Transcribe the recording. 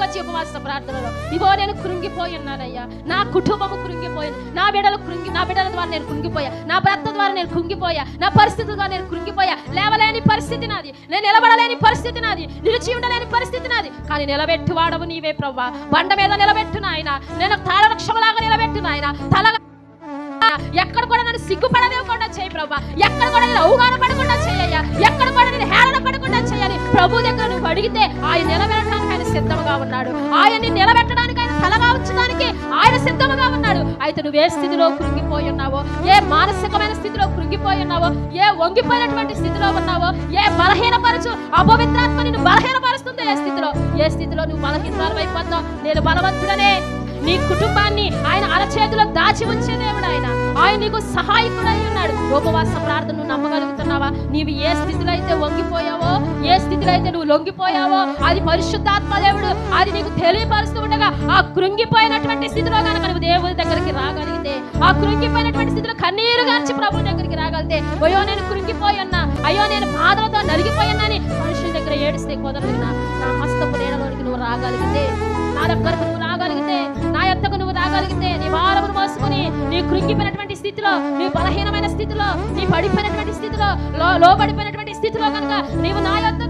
వచ్చి ఉపవాస ప్రార్థనలో ఇగో నేను కృంగిపోయి ఉన్నానయ్యా, నా కుటుంబము కృంగిపోయింది, నా బిడ్డల ద్వారా నేను కృంగిపోయా, నా భర్త ద్వారా నేను కృంగిపోయా, నా పరిస్థితి ద్వారా నేను కృంగిపోయా. లేవలేని పరిస్థితి నాది, నేను నిలబడలేని పరిస్థితి నాది, నిలిచి ఉండలేని పరిస్థితి నాది. కానీ నిలబెట్టు వాడవు నీవే ప్రభువా. బండ మీద నిలబెట్టు నాయన, నేను తాళవృక్షంలాగా నిలబెట్టు నాయన. ఎక్కడ కూడా నన్ను సిగ్గుపడలేకుండా చేయి ప్రభా, ఎక్కడ కూడా నేను అవగాహన పడకుండా చేయ్యా, ఎక్కడ కూడా నేను హేళన పడకుండా చేయాలి. ప్రభు దగ్గర నువ్వు అడిగితే ఆయన నిలబెట్టడానికి ఆయన సిద్ధంగా ఉన్నాడు, ఆయన్ని నిలబెట్టడానికి ఆయన తలగా ఉంచడానికి ఆయన సిద్ధంగా ఉన్నాడు. అయితే నువ్వు ఏ స్థితిలో కృంగిపోయి ఉన్నావో, ఏ మానసికమైన స్థితిలో కృంగిపోయి ఉన్నావో, ఏ వంగిపోయినటువంటి స్థితిలో ఉన్నావో, ఏ బలహీనపరచు అపవిత్రాత్మ నిన్ను బలహీనపరుస్తుందో, ఏ స్థితిలో నువ్వు బలహీనరాలు అయిపోతావు. నేను బలవంతుడనే, నీ కుటుంబాన్ని ఆయన అరచేతిలో దాచి ఉంచే దేవుడు ఆయన నీకు సహాయకుడై ఉన్నాడు. ఉపవాస ప్రార్థన నువ్వు నమ్మగలుగుతున్నావా? నీవు ఏ స్థితిలో అయితే వంగిపోయావో, ఏ స్థితిలో అయితే నువ్వు లొంగిపోయావో అది పరిశుద్ధాత్మ దేవుడు అది నీకు తెలియపరుస్తూ ఉండగా, ఆ కృంగిపోయినటువంటి స్థితిలో కనుక నువ్వు దేవుడి దగ్గరికి రాగలిగితే, ఆ కృంగిపోయినటువంటి స్థితిలో కన్నీరు గార్చి ప్రభు దగ్గరికి రాగలిగితే, అయ్యో నేను కృంగిపోయన్నా, అయ్యో నేను బాధలతో నలిగిపోయన్నా అని మనుషుల దగ్గర ఏడిస్తే కుదరదు. నా హస్తపు నీడలోనికి నువ్వు రాగలిగితే, నా దగ్గరకు నువ్వు రాగలిగితే, నా యొద్దకు నువ్వు రాగలిగితే, నీ భారమును మోసుకుని నీ కృంగిపోయినటువంటి స్థితిలో, నీ బలహీనమైన స్థితిలో, నీ పడిపోయినటువంటి స్థితిలో, లోబడిపోయినటువంటి స్థితిలో కనుక నీవు నా యొద్ద